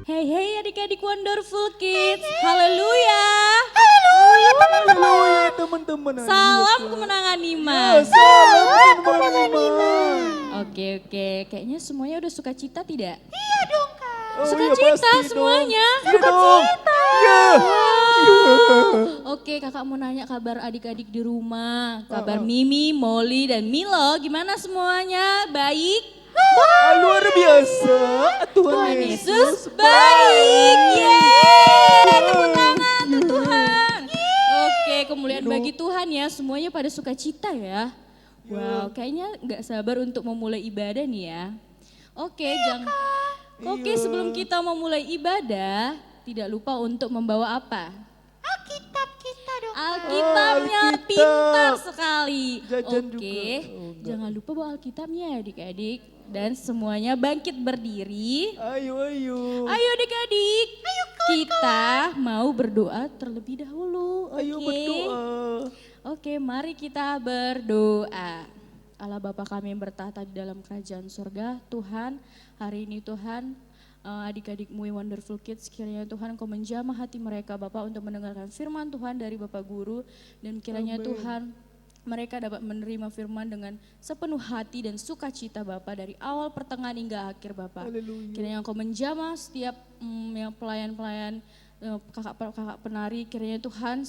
Hey hey adik-adik Wonderful Kids, haleluya. Haleluya teman-teman. Salam kemenangan iman. Salam kemenangan iman. Oke, kayaknya semuanya udah suka cita tidak? Iya dong Kak. Oh, Sukacita iya, pasti semuanya. dong. Iya dong. Iya. Oke, kakak mau nanya kabar adik-adik di rumah. Kabar Mimi, Molly, dan Milo gimana semuanya? Baik? Luar biasa. Tuhan Tuhan Yesus Yesus baik. Yeay, tepuk tangan untuk Tuhan. Oke, kemuliaan bagi Tuhan ya. Semuanya pada sukacita ya. Wow, kayaknya nggak sabar untuk memulai ibadah nih ya. Oke, sebelum kita memulai ibadah, tidak lupa untuk membawa apa? Alkitab kita dong. Alkitabnya Alkitab. pintar sekali. Jajan Oke, juga. Oh, enggak. jangan lupa bawa Alkitabnya ya adik-adik. Dan semuanya bangkit berdiri. Ayo. Ayo adik-adik, kita mau berdoa terlebih dahulu. Ayo Oke? berdoa. Oke, mari kita berdoa. Allah Bapa kami yang bertahta di dalam kerajaan surga, Tuhan, hari ini Tuhan, adik-adikmu yang Wonderful Kids, kiranya Tuhan Kau menjamah hati mereka Bapak untuk mendengarkan firman Tuhan dari Bapak Guru, dan kiranya Amin. Tuhan mereka dapat menerima firman dengan sepenuh hati dan sukacita Bapak dari awal pertengahan hingga akhir Bapak. Haleluya. Kiranya Kau menjamah setiap yang pelayan-pelayan kakak penari, kiranya Tuhan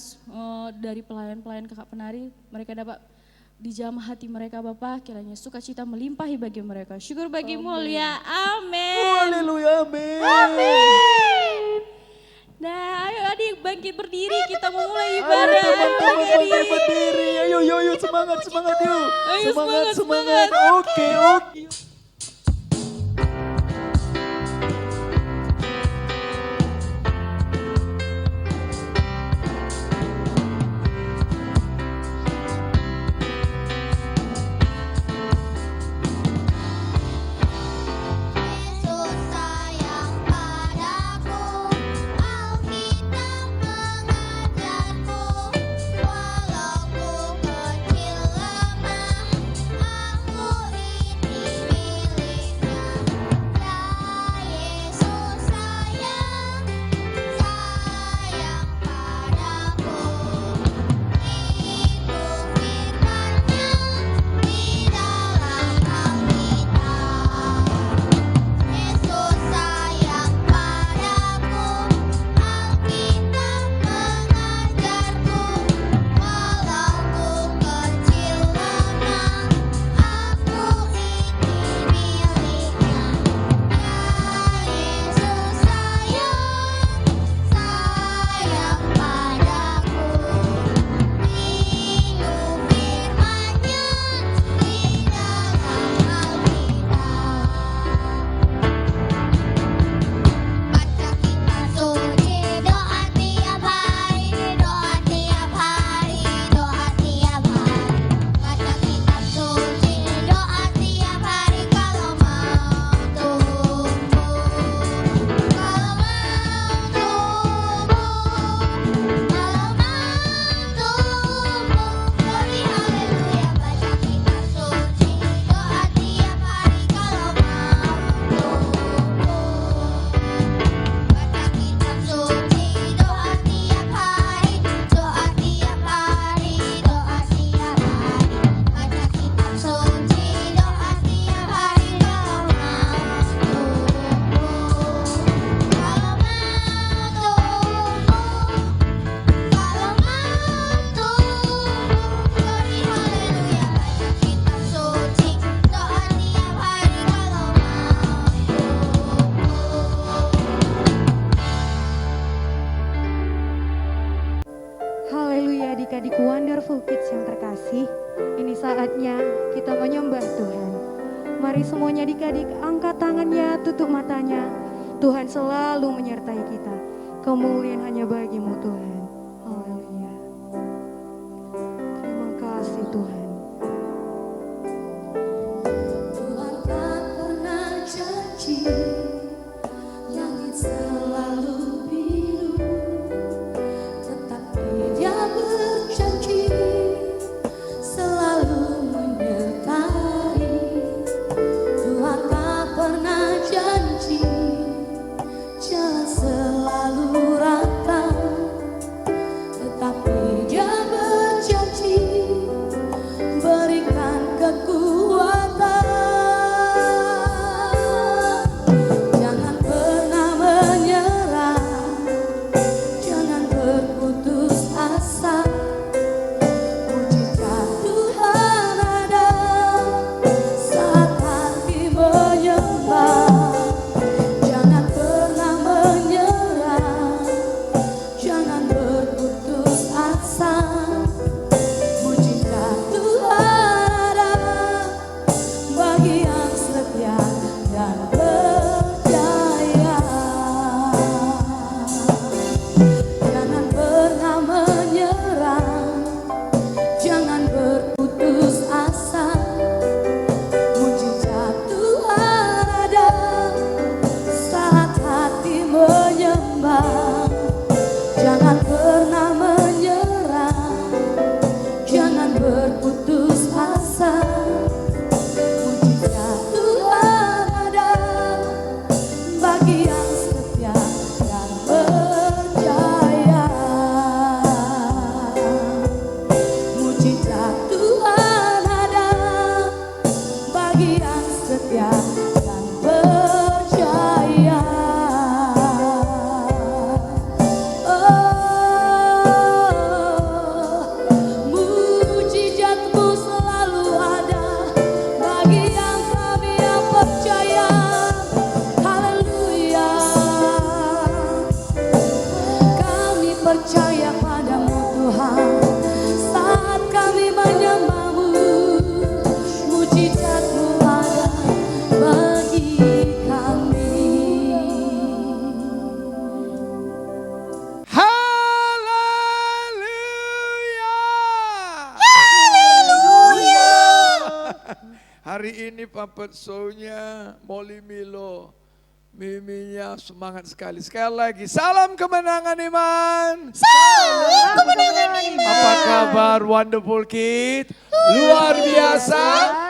dari pelayan-pelayan kakak penari mereka dapat dijamah hati mereka Bapak, kiranya sukacita melimpahi bagi mereka. Syukur bagimu ya, amin. Haleluya, amin. Nah ayo adik bangkit berdiri, kita mau mulai Ayo ibadah. teman-teman Bangkit bangkit berdiri. Ayo semangat yuk. Ayo, semangat. Oke. Yesus sayang padaku, Alkitab mengajarku, walau ku kecil lemah, aku ini miliknya. Ya Yesus sayang padaku, itu firman-Nya di dalam Alkitab. Yesus sayang padaku, Alkitab mengajarku, walau ku kecil lemah, aku ini miliknya. Ya Yesus sayang padaku, itu firman-Nya di dalam Alkitab. Baca kitab suci, doa tiap hari, doa tiap hari, doa tiap hari. Baca kitab suci, doa tiap hari kalau mau tumbuh. Kalau mau tumbuh, glory haleluya. Baca kitab suci, doa tiap hari kalau mau tumbuh. Baca kitab suci, doa tiap hari, doa tiap hari, doa tiap hari. Baca kitab suci, doa tiap hari kalau mau tumbuh. Kalau mau tumbuh, glory haleluya. Baca kitab suci, doa tiap hari kalau mau Haleluya adik-adik Wonderful Kids yang terkasih. Ini saatnya kita menyembah Tuhan. Mari semuanya adik-adik angkat tangannya, tutup matanya. Tuhan selalu menyertai kita. Kemuliaan hanya bagimu Tuhan. Haleluya. Terima kasih Tuhan. Tuhan tak pernah janji, langit selalu biru, tetapi Dia berjanji selalu menyertai. Tuhan tak pernah janji Hari ini Puppet Show-nya Molly Milo, Miminya semangat sekali. Sekali lagi, salam kemenangan iman. Salam kemenangan iman. Apa kabar Wonderful Kid? Luar biasa.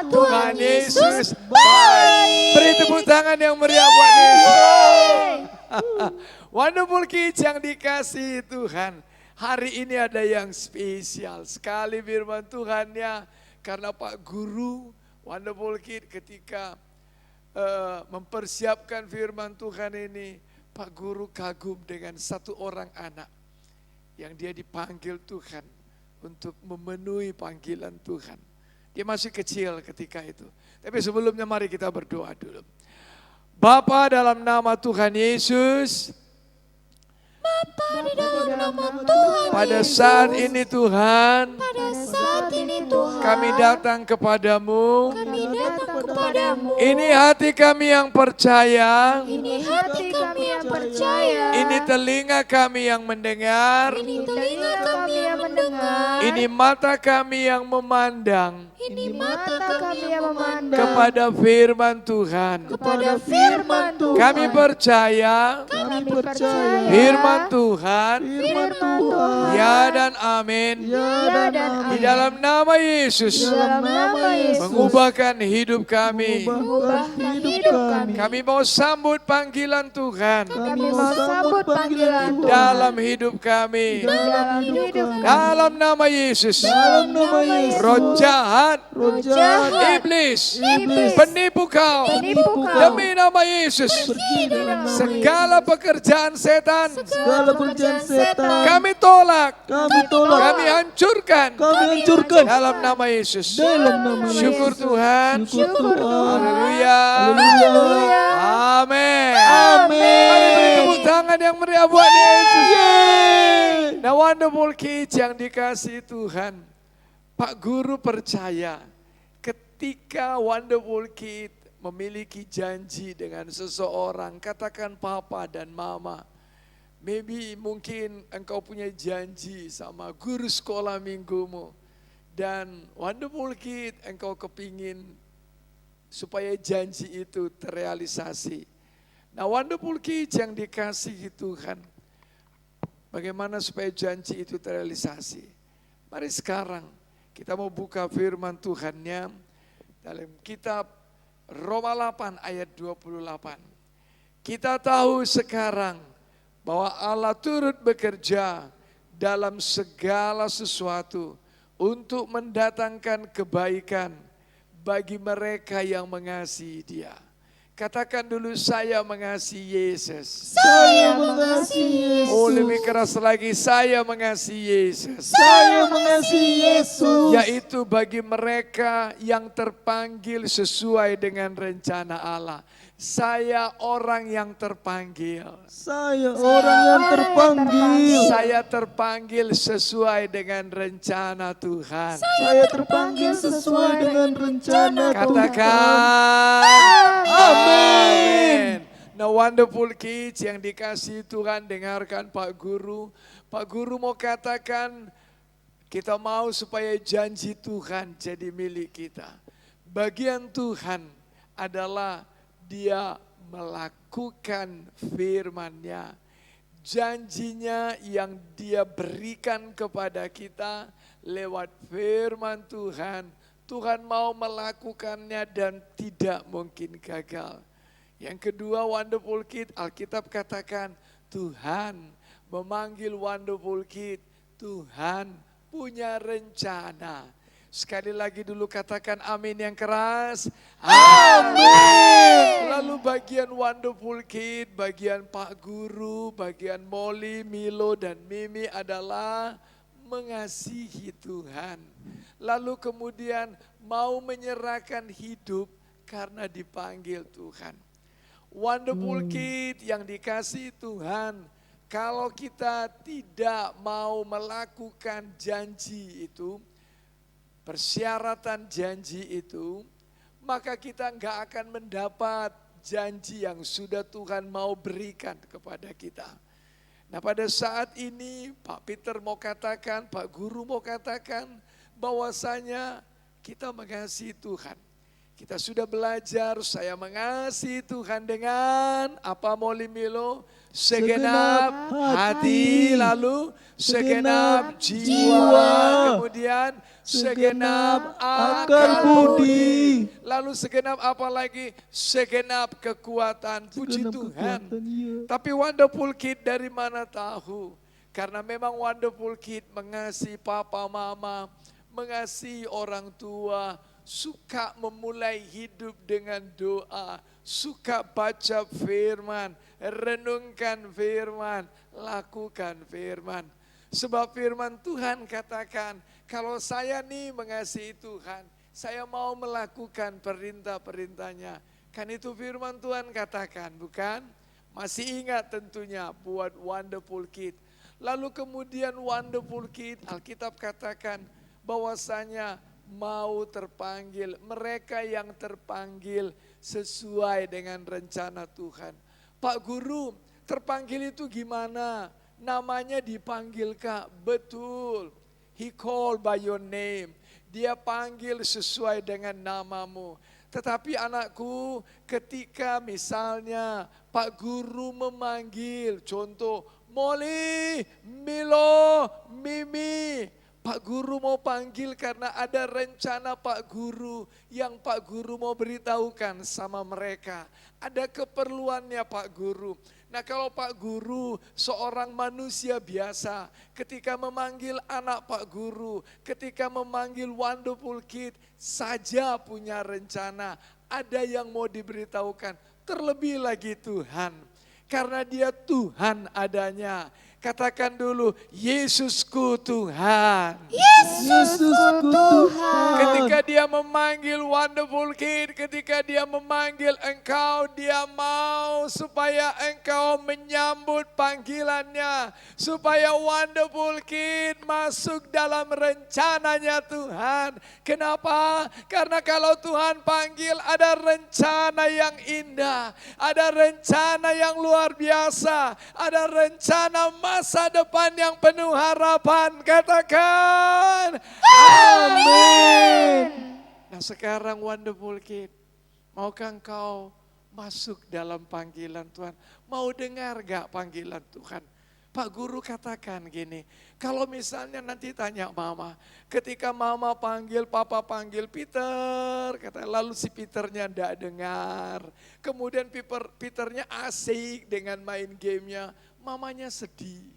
Tuhan Yesus baik. Beri tepuk tangan yang meriah buat Yesus. Wonderful Kids yang dikasihi Tuhan. Hari ini ada yang spesial sekali firman Tuhannya. Karena Pak Guru Wonderful Kid ketika mempersiapkan firman Tuhan ini, Pak Guru kagum dengan satu orang anak yang dia dipanggil Tuhan untuk memenuhi panggilan Tuhan. Dia masih kecil ketika itu. Tapi sebelumnya mari kita berdoa dulu. Bapa dalam nama Tuhan Yesus, Bapa di dalam nama Tuhan pada Yesus. saat ini Tuhan, Pada saat ini Tuhan, kami datang kepadamu. kami datang kepadamu. Ini hati kami yang percaya, Ini hati kami yang percaya. ini telinga kami yang mendengar, Ini telinga kami yang mendengar. ini mata kami yang memandang Ini mata kami yang memandang kepada firman Tuhan. kepada firman Tuhan. Kami percaya Kami percaya firman Tuhan, firman Tuhan. ya dan amin. Ya dan Di amin. dalam nama Yesus, Dalam nama Yesus. mengubahkan hidup kami. Mengubahkan hidup kami. Kami mau sambut panggilan Tuhan Kami mau sambut panggilan Tuhan. dalam hidup kami. Dalam hidup kami. Dalam nama Yesus, Dalam nama Yesus. roh jahat, Roh jahat, iblis, Iblis, penipu kau, penipu kau. demi nama Yesus, Pergi dalam nama segala pekerjaan setan segala pekerjaan setan kami tolak, kami tolak, kami hancurkan kami hancurkan dalam nama Yesus. dalam nama Syukur Yesus. Tuhan. Syukur Tuhan. Haleluya. Haleluya. Amin. Amin. Mari beri tepuk tangan yang meriah buat Yesus. Yeay. Nah, Wonderful Kids yang dikasihi Tuhan, Pak Guru percaya ketika Wonderful Kid memiliki janji dengan seseorang, katakan papa dan mama. Maybe mungkin engkau punya janji sama guru sekolah minggumu. Dan Wonderful Kid engkau kepingin supaya janji itu terrealisasi. Nah, Wonderful Kids yang dikasihi Tuhan, bagaimana supaya janji itu terrealisasi? Mari sekarang kita mau buka firman Tuhannya dalam kitab Roma 8 ayat 28. Kita tahu sekarang bahwa Allah turut bekerja dalam segala sesuatu untuk mendatangkan kebaikan bagi mereka yang mengasihi Dia. Katakan dulu, saya mengasihi Yesus. Saya mengasihi Yesus. Oh, lebih keras lagi, saya mengasihi Yesus. Saya mengasihi Yesus. Yaitu bagi mereka yang terpanggil sesuai dengan rencana Allah. Saya orang yang terpanggil. Saya orang yang terpanggil. Saya terpanggil sesuai dengan rencana Tuhan. Saya terpanggil sesuai dengan rencana Tuhan. Katakan amin. Nah, Wonderful Kids yang dikasihi Tuhan, dengarkan Pak Guru. Pak Guru mau katakan, kita mau supaya janji Tuhan jadi milik kita. Bagian Tuhan adalah Dia melakukan firman-Nya. Janjinya yang Dia berikan kepada kita lewat firman Tuhan. Tuhan mau melakukannya dan tidak mungkin gagal. Yang kedua, Wonderful Kid, Alkitab katakan Tuhan memanggil Wonderful Kid. Tuhan punya rencana. Sekali lagi dulu katakan amin yang keras. Amin. Lalu bagian Wonderful Kid, bagian Pak Guru, bagian Molly, Milo dan Mimi adalah mengasihi Tuhan. Lalu kemudian mau menyerahkan hidup karena dipanggil Tuhan. Wonderful Kid yang dikasihi Tuhan, kalau kita tidak mau melakukan janji itu, persyaratan janji itu, maka kita enggak akan mendapat janji yang sudah Tuhan mau berikan kepada kita. Nah, pada saat ini Pak Peter mau katakan, Pak Guru mau katakan bahwasanya kita mengasihi Tuhan. Kita sudah belajar, saya mengasihi Tuhan dengan apa Molly Milo? Segenap hati, lalu segenap jiwa, kemudian segenap akal budi, lalu segenap apa lagi? Segenap kekuatan, puji Tuhan. Tapi Wonderful Kid dari mana tahu? Karena memang Wonderful Kid mengasihi papa mama, mengasihi orang tua, suka memulai hidup dengan doa, suka baca firman, renungkan firman, lakukan firman. Sebab firman Tuhan katakan, kalau saya nih mengasihi Tuhan, saya mau melakukan perintah-perintahnya. Kan itu firman Tuhan katakan, bukan? Masih ingat tentunya buat Wonderful Kid. Lalu kemudian Wonderful Kid, Alkitab katakan bahwasanya mau terpanggil, mereka yang terpanggil sesuai dengan rencana Tuhan. Pak Guru, terpanggil itu gimana? Namanya dipanggil Kak, betul. He called by your name. Dia panggil sesuai dengan namamu. Tetapi anakku, ketika misalnya Pak Guru memanggil, contoh Molly, Milo, Mimi, Pak Guru mau panggil karena ada rencana Pak Guru yang Pak Guru mau beritahukan sama mereka. Ada keperluannya Pak Guru. Nah kalau Pak Guru seorang manusia biasa, ketika memanggil anak Pak Guru, ketika memanggil Wonderful Kid, saja punya rencana. Ada yang mau diberitahukan, terlebih lagi Tuhan. Karena dia Tuhan adanya. Katakan dulu, Yesusku Tuhan. Yesusku Tuhan. Ketika dia memanggil Wonderful Kid, ketika dia memanggil engkau, dia mau supaya engkau menyambut panggilannya. Supaya Wonderful Kid masuk dalam rencananya Tuhan. Kenapa? Karena kalau Tuhan panggil ada rencana yang indah. Ada rencana yang luar biasa. Ada rencana masa depan yang penuh harapan. Katakan amin. Nah sekarang Wonderful Kid, maukah engkau masuk dalam panggilan Tuhan? Mau dengar gak panggilan Tuhan? Pak Guru katakan gini, kalau misalnya nanti tanya mama, ketika mama panggil, papa panggil Peter, kata lalu si Peternya enggak dengar. Kemudian Peternya asik dengan main gamenya, mamanya sedih,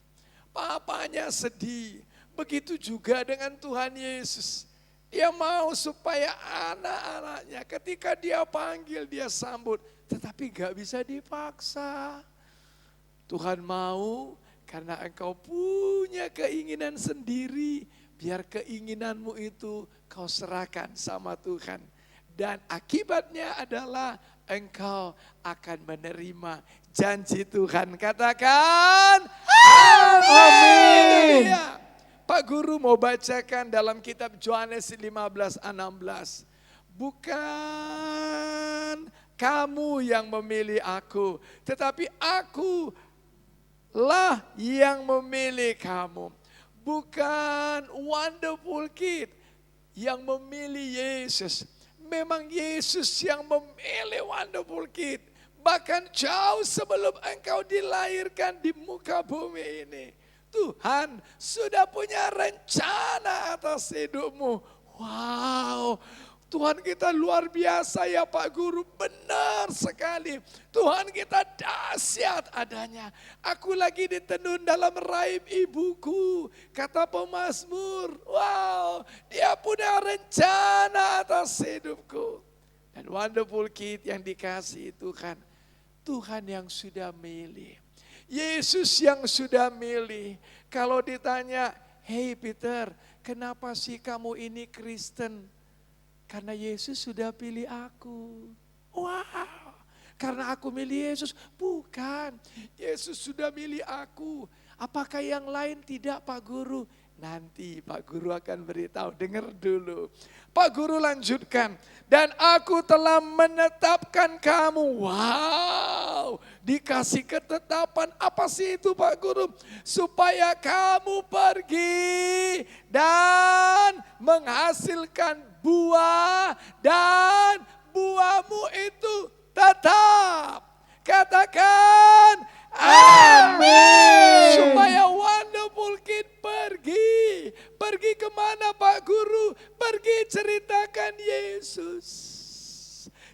papanya sedih. Begitu juga dengan Tuhan Yesus. Dia mau supaya anak-anaknya ketika dia panggil, dia sambut. Tetapi gak bisa dipaksa. Tuhan mau karena engkau punya keinginan sendiri. Biar keinginanmu itu kau serahkan sama Tuhan. Dan akibatnya adalah engkau akan menerima janji Tuhan. Katakan amin. Pak Guru mau bacakan dalam kitab Yohanes 15:16. Bukan kamu yang memilih aku, tetapi aku lah yang memilih kamu. Bukan Wonderful Kid yang memilih Yesus. Memang Yesus yang memilih Wonderful Kid. Bahkan jauh sebelum engkau dilahirkan di muka bumi ini. Tuhan sudah punya rencana atas hidupmu. Wow, Tuhan kita luar biasa ya Pak Guru, benar sekali. Tuhan kita dahsyat adanya. Aku lagi ditenun dalam rahim ibuku, kata pemazmur. Wow, dia punya rencana atas hidupku. Dan Wonderful Kid yang dikasihi Tuhan, Tuhan yang sudah milih. Yesus yang sudah milih. Kalau ditanya, hey Peter, kenapa sih kamu ini Kristen? Karena Yesus sudah pilih aku. Wow, karena aku milih Yesus? Bukan, Yesus sudah milih aku. Apakah yang lain tidak Pak Guru? Nanti Pak Guru akan beritahu, dengar dulu. Pak Guru lanjutkan, dan aku telah menetapkan kamu. Wow, dikasih ketetapan, apa sih itu Pak Guru? Supaya kamu pergi dan menghasilkan buah dan buahmu itu tetap. Katakan amin. Supaya Wonderful Kid pergi. Pergi kemana Pak Guru? Pergi ceritakan Yesus.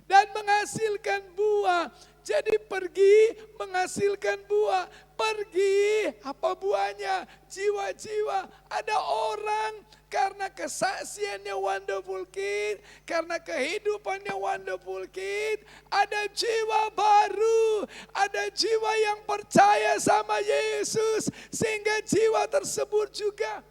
Dan menghasilkan buah. Jadi pergi menghasilkan buah. Pergi, apa buahnya? Jiwa-jiwa. Ada orang karena kesaksiannya Wonderful Kid, karena kehidupannya Wonderful Kid, ada jiwa baru, ada jiwa yang percaya sama Yesus, sehingga jiwa tersebut juga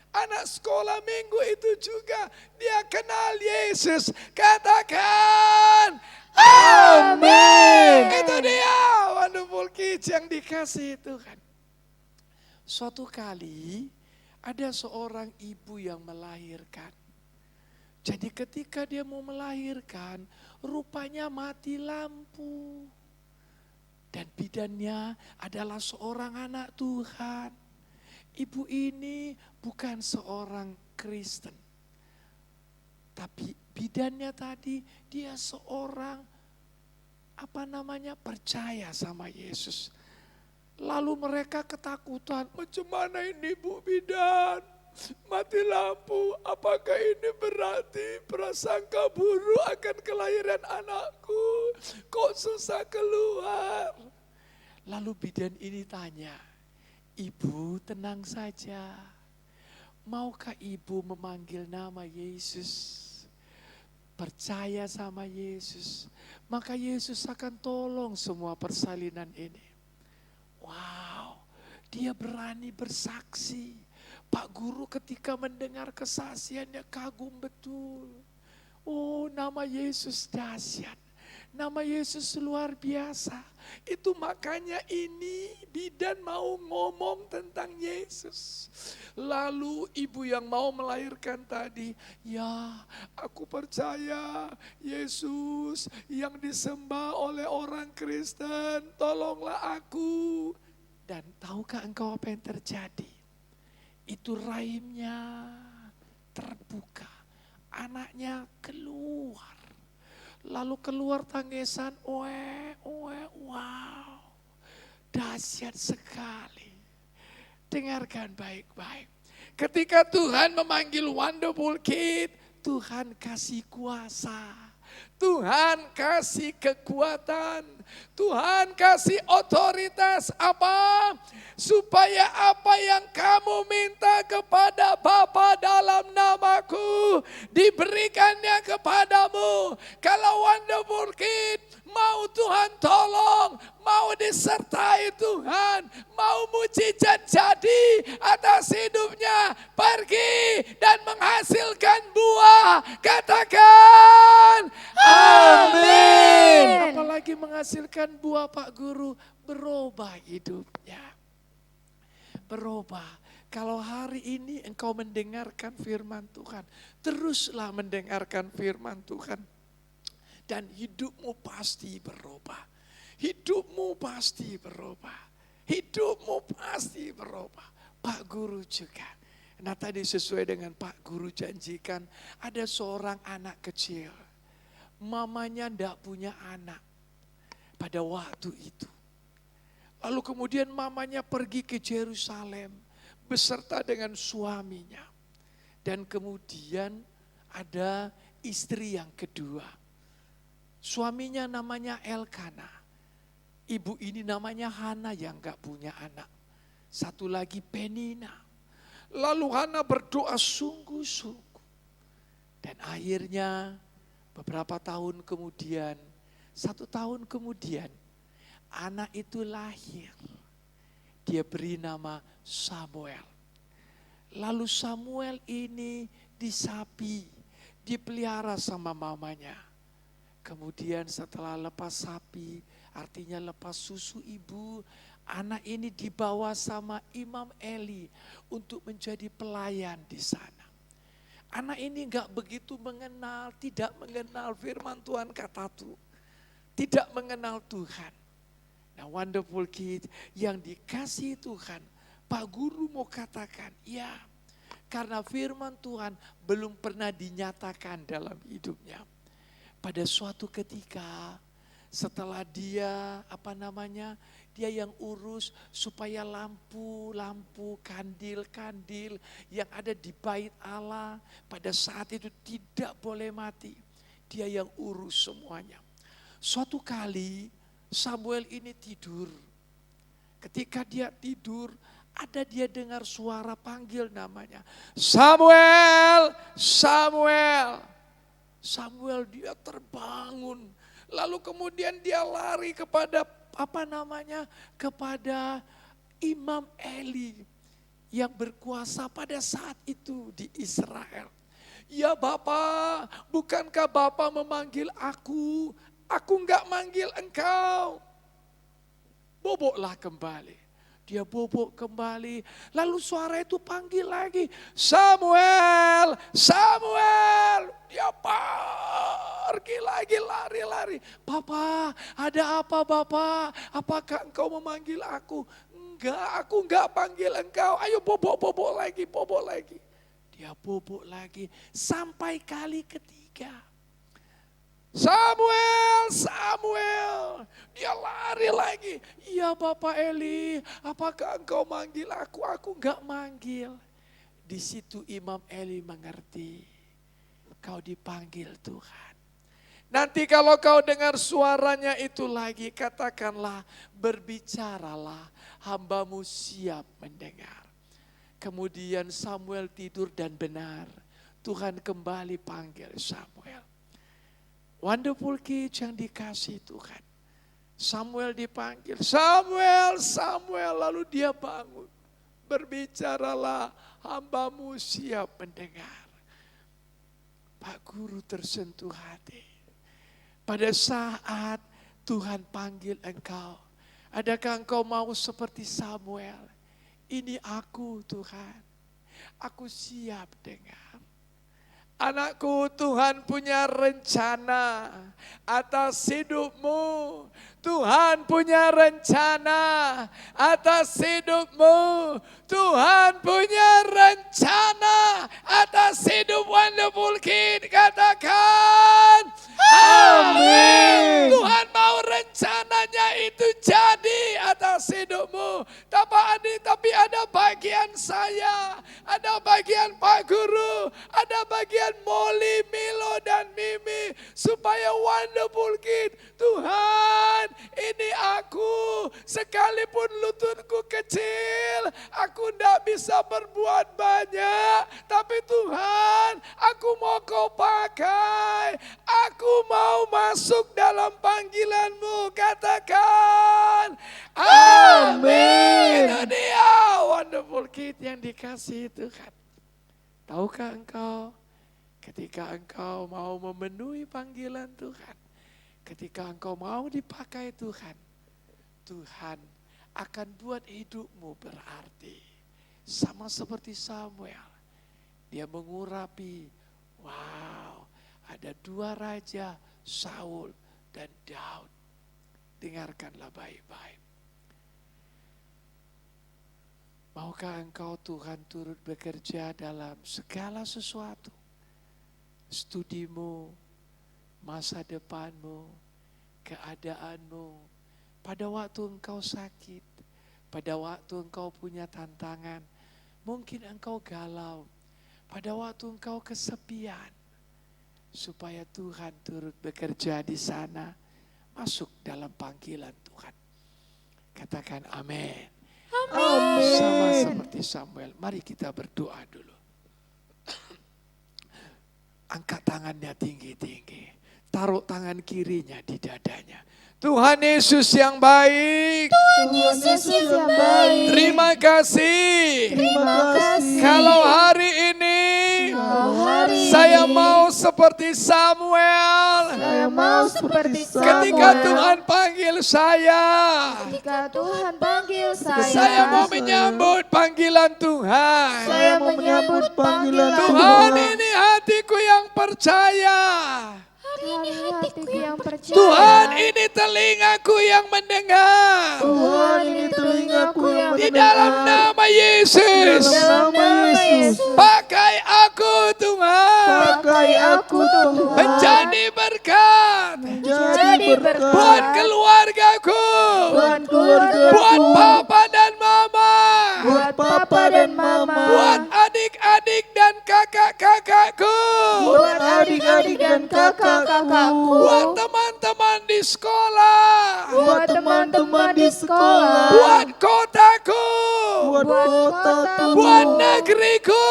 anak sekolah minggu itu juga dia kenal Yesus. Katakan amin. Itu dia Wonderful Kids yang dikasih Tuhan. Suatu kali ada seorang ibu yang melahirkan. Jadi ketika dia mau melahirkan, rupanya mati lampu. Dan bidannya adalah seorang anak Tuhan. Ibu ini bukan seorang Kristen. Tapi bidannya tadi dia seorang percaya sama Yesus. Lalu mereka ketakutan, macam mana ini Bu Bidan? Mati lampu, apakah ini berarti prasangka buruk akan kelahiran anakku? Kok susah keluar? Lalu bidan ini tanya, Ibu tenang saja, maukah Ibu memanggil nama Yesus? Percaya sama Yesus, maka Yesus akan tolong semua persalinan ini. Wow, dia berani bersaksi. Pak Guru ketika mendengar kesaksiannya kagum betul. Oh, nama Yesus dahsyat. Nama Yesus luar biasa. Itu makanya ini bidan mau ngomong tentang Yesus. Lalu ibu yang mau melahirkan tadi, ya aku percaya Yesus yang disembah oleh orang Kristen, tolonglah aku. Dan tahukah engkau apa yang terjadi? Itu rahimnya terbuka, anaknya keluar. Lalu keluar tangisan, wow, dahsyat sekali. Dengarkan baik-baik. Ketika Tuhan memanggil Wonderful Kid, Tuhan kasih kuasa. Tuhan kasih kekuatan. Tuhan kasih otoritas apa? Supaya apa yang kamu minta kepada Bapa dalam namaku, diberikannya kepadamu. Kalau Wonderful Kid mau Tuhan tolong, mau disertai Tuhan, mau mujizat jadi atas hidupnya, pergi dan menghasilkan buah. Katakan amin. Apalagi menghasilkan buah Pak Guru, berubah hidupnya. Berubah. Kalau hari ini engkau mendengarkan firman Tuhan, teruslah mendengarkan firman Tuhan. Dan hidupmu pasti berubah. Hidupmu pasti berubah. Hidupmu pasti berubah. Pak Guru juga. Nah tadi sesuai dengan Pak Guru janjikan, ada seorang anak kecil. Mamanya tidak punya anak pada waktu itu. Lalu kemudian mamanya pergi ke Yerusalem beserta dengan suaminya. Dan kemudian ada istri yang kedua. Suaminya namanya Elkana. Ibu ini namanya Hana yang gak punya anak. Satu lagi Penina. Lalu Hana berdoa sungguh-sungguh. Dan akhirnya beberapa tahun kemudian, 1 tahun kemudian, anak itu lahir. Dia beri nama Samuel. Lalu Samuel ini disapi, dipelihara sama mamanya. Kemudian setelah lepas sapi, artinya lepas susu ibu, anak ini dibawa sama Imam Eli untuk menjadi pelayan di sana. Anak ini enggak begitu mengenal, tidak mengenal firman Tuhan kata Tuhan. Tidak mengenal Tuhan. Nah Wonderful Kid yang dikasih Tuhan, Pak Guru mau katakan, ya karena firman Tuhan belum pernah dinyatakan dalam hidupnya. pada suatu ketika setelah dia dia yang urus supaya lampu-lampu, kandil-kandil yang ada di bait Allah pada saat itu tidak boleh mati. Dia yang urus semuanya. Suatu kali Samuel ini tidur. Ketika dia tidur, ada dia dengar suara panggil namanya. Samuel, Samuel. Samuel dia terbangun. Lalu kemudian dia lari kepada kepada Imam Eli yang berkuasa pada saat itu di Israel. Ya Bapak, bukankah Bapak memanggil aku? Aku enggak manggil engkau. Boboklah kembali. Dia bobok kembali. Lalu suara itu panggil lagi. Samuel, Samuel. Dia pergi lagi lari-lari. Bapak, ada apa Bapak? Apakah engkau memanggil aku? Enggak, aku enggak panggil engkau. Ayo bobok lagi, bobok lagi. Dia bobok lagi sampai kali ketiga. Samuel, Samuel. Dia lari lagi. Iya Bapak Eli, apakah engkau manggil aku? Aku enggak manggil. Di situ Imam Eli mengerti. Kau dipanggil Tuhan. Nanti kalau kau dengar suaranya itu lagi, katakanlah, berbicaralah, hambamu siap mendengar. Kemudian Samuel tidur dan benar. Tuhan kembali panggil Samuel. Wonderful Kids yang dikasih Tuhan. Samuel dipanggil, Samuel, Samuel. Lalu dia bangun. Berbicaralah, hambamu siap mendengar. Pak Guru tersentuh hati. Pada saat Tuhan panggil engkau, adakah engkau mau seperti Samuel? Ini aku Tuhan, aku siap dengar. Anakku, Tuhan punya rencana atas hidupmu. Tuhan punya rencana atas hidupmu. Tuhan punya rencana atas hidup Wonderful Kid. Katakan amin. Tuhan mau rencananya itu jadi atas hidupmu. Tapi ada bagian saya, ada bagian Pak Guru, ada bagian Molly, Milo, dan Mimi. Supaya Wonderful Kid, Tuhan ini aku. Sekalipun lututku kecil, aku tidak bisa berbuat banyak. Tapi Tuhan, aku mau kau pakai. Aku mau masuk dalam panggilan-Mu. Katakan amin. Itu dia Wonderful Kid yang dikasih Tuhan. Tahukah engkau, ketika engkau mau memenuhi panggilan Tuhan, ketika engkau mau dipakai Tuhan, Tuhan akan buat hidupmu berarti. Sama seperti Samuel, dia mengurapi, wow, ada dua raja, Saul dan Daud. Dengarkanlah baik-baik. Maukah engkau Tuhan turut bekerja dalam segala sesuatu? Studimu, masa depanmu, keadaanmu. Pada waktu engkau sakit, pada waktu engkau punya tantangan, mungkin engkau galau. Pada waktu engkau kesepian, supaya Tuhan turut bekerja di sana, masuk dalam panggilan Tuhan. Katakan amin. Sama seperti Samuel, mari kita berdoa dulu. Angkat tangannya tinggi-tinggi, taruh tangan kirinya di dadanya. Tuhan Yesus yang baik, Tuhan Yesus yang baik. terima kasih. Terima kasih. Kalau hari ini saya mau seperti Samuel. Saya mau seperti Ketika Tuhan panggil saya, Ketika Tuhan panggil saya mau menyambut panggilan Tuhan. Saya mau menyambut panggilan Tuhan, ini hatiku yang percaya. Tuhan, ini hatiku yang percaya. Tuhan, ini telingaku yang mendengar. Tuhan, ini telingaku yang Di dalam nama Yesus, dalam nama Yesus. pakai aku Tuhan. Pakai aku Tuhan. Menjadi berkat. Menjadi berkat. Buat keluargaku. Buat keluarga. Buat papa dan mama. Buat papa dan mama. Buat adik-adik dan kakak-kakakku. Buat adik-adik dan kakak-kakakku. Buat teman-teman di sekolah. Buat teman-teman di sekolah. Buat kotaku. Buat kotaku. Buat negeriku.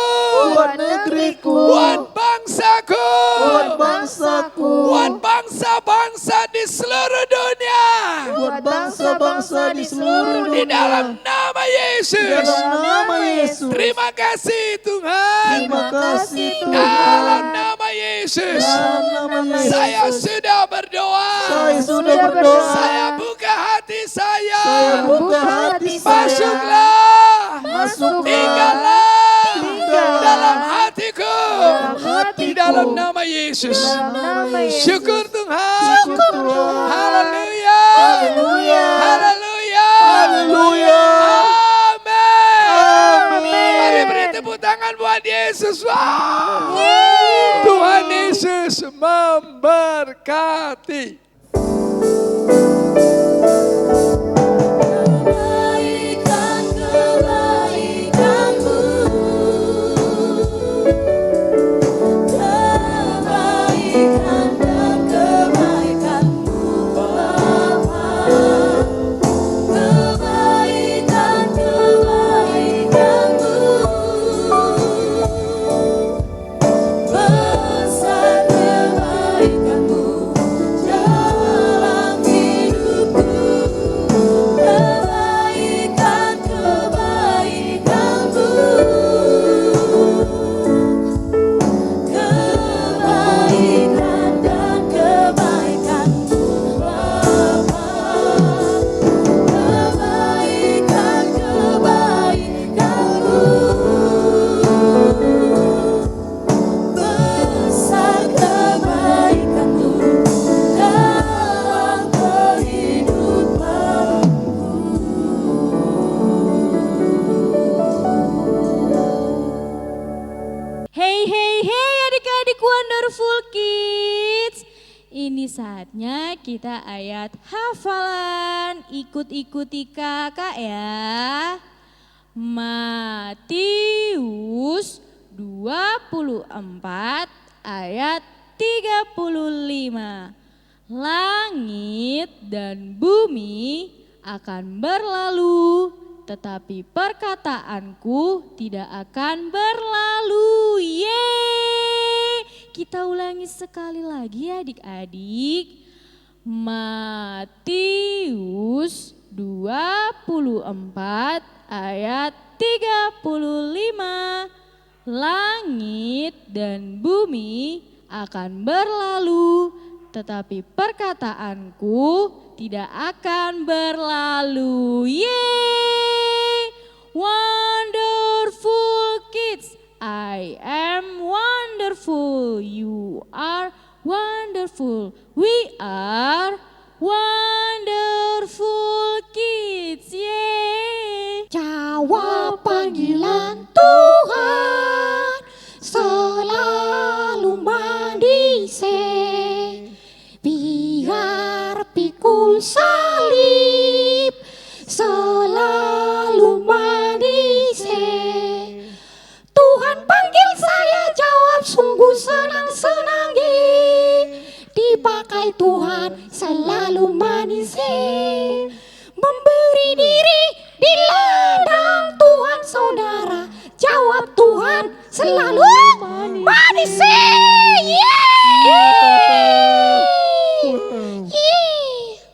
Buat negeriku. Buat bangsaku. Buat bangsaku. Buat bangsa-bangsa di seluruh dunia. Buat bangsa-bangsa di seluruh Di dunia. dalam nama Yesus. Dalam nama Yesus. Terima kasih Tuhan. Terima kasih Dalam Tuhan. nama Yesus. Dalam nama Yesus. Saya sudah berdoa. Saya sudah berdoa. Saya buka hati saya. Saya buka hati saya. Masuklah. Masuklah. Tinggallah. Tinggallah. Dalam hatiku. Dalam hatiku. Di dalam nama Yesus. Dalam nama Yesus. Syukur Tuhan. Syukur Tuhan. Haleluya. Haleluya. Haleluya. Haleluya. Amin. Mari beri tepuk tangan buat Yesus. Wow. Tuhan Yesus memberkati. Kebaikan-kebaikan-Mu, kebaikan dan kebaikan-Mu Bapa, kebaikan-kebaikan-Mu, besar kebaikan-Mu dalam hidupku, kebaikan-kebaikan-Mu, kebaikan dan kebaikan-Mu Bapa, kebaikan-kebaikan-Mu, besar kebaikan-Mu dalam kehidupanku. Hey hey hey adik-adik Wonderful Kids. Ini saatnya kita ayat hafalan. Ikut-ikuti kakak ya. Matius 24 ayat 35. Langit dan bumi akan berlalu, tetapi perkataanku tidak akan berlalu. Yeay! Kita ulangi sekali lagi ya adik-adik. Matius 24 ayat 35. Langit dan bumi akan berlalu, tetapi perkataanku tidak akan berlalu. Yeay! Wonderful kids, I am wonderful. You are wonderful. We are wonderful kids. Yeay! Jawab panggilan Tuhan, selalu mandise. Biar pikul salib, selalu mandise. Tuhan panggil saya, jawab sungguh senang-senang ye. Dipakai Tuhan selalu mandise. Memberi diri di ladang Tuhan saudara, jawab Tuhan selalu manis.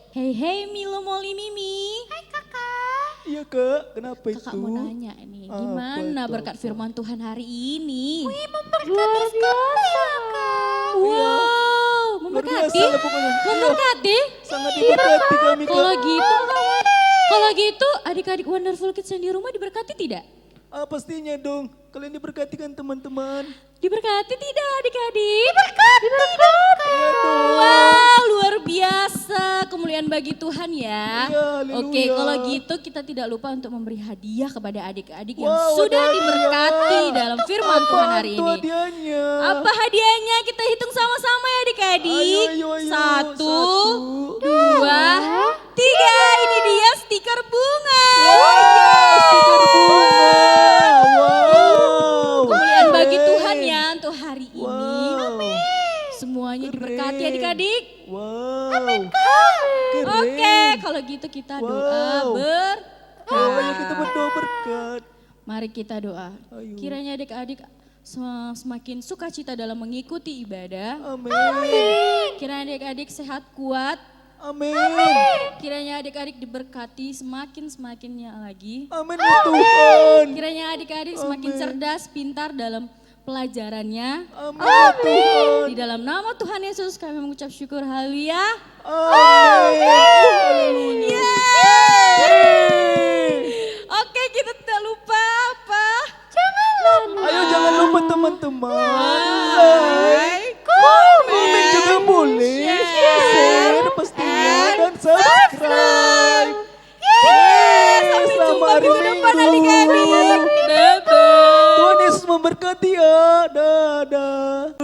Hey hey Milo Molly Mimi. Hai kakak. Iya Kak, kenapa itu? Kakak mau nanya nih, Apa gimana itu, berkat apa? firman Tuhan hari ini? Memberkati sekali ya kak. Wow, Luar memberkati? biasa lah pokoknya. Iya, Memberkati? sangat diberkati kami Kak. Kalau gitu adik-adik Wonderful Kids yang di rumah diberkati tidak? Pastinya dong. Kalian diberkati kan teman-teman? Diberkati tidak adik-adik? Diberkati. Wow, luar biasa. Kemuliaan bagi Tuhan ya. Ya, haleluya. Oke, kalau gitu kita tidak lupa untuk memberi hadiah kepada adik-adik yang Wow, sudah ada diberkati hadiah. dalam firman Tuhan hari Apa tuh ini. hadiahnya? Apa hadiahnya? Kita hitung sama-sama ya adik-adik. Ayo. Satu, 1, 2, 3. Ini dia stiker bunga. stiker bunga. Wow. Kemuliaan bagi Tuhan ya untuk hari ini. Wow. Semuanya Keren. diberkati adik-adik. Wow. Oke, kalau gitu kita doa Wow. Ayo kita berkat. berdoa berkat. Mari kita doa. Ayo. Kiranya adik-adik semakin sukacita dalam mengikuti ibadah. Amin. Kiranya adik-adik sehat kuat. Amin. Kiranya adik-adik diberkati semakinnya lagi. Amin ya Tuhan. Kiranya adik-adik semakin Amin. cerdas, pintar dalam pelajarannya. Amin ya Tuhan. Di dalam nama Tuhan Yesus kami mengucap syukur. Haleluya. Amin. Oke, kita tidak lupa apa? Ayo jangan lupa teman-teman. Like, komen juga boleh. Share pastinya dan subscribe. Sampai jumpa minggu depan adik-adik. Bye-bye. Tuhan Yesus memberkati ya. Dadah.